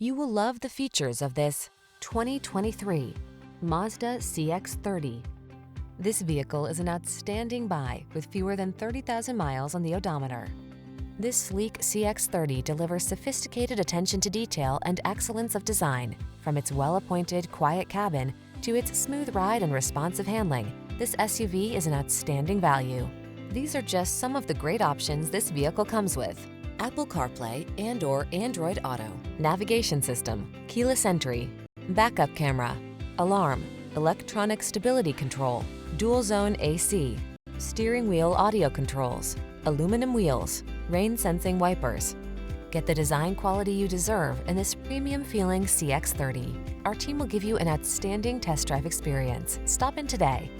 You will love the features of this 2023 Mazda CX-30. This vehicle is an outstanding buy with fewer than 30,000 miles on the odometer. This sleek CX-30 delivers sophisticated attention to detail and excellence of design. From its well-appointed, quiet cabin to its smooth ride and responsive handling, this SUV is an outstanding value. These are just some of the great options this vehicle comes with: Apple CarPlay and/or Android Auto, navigation system, keyless entry, backup camera, alarm, electronic stability control, dual zone AC, steering wheel audio controls, aluminum wheels, rain sensing wipers. Get the design quality you deserve in this premium feeling CX-30. Our team will give you an outstanding test drive experience. Stop in today.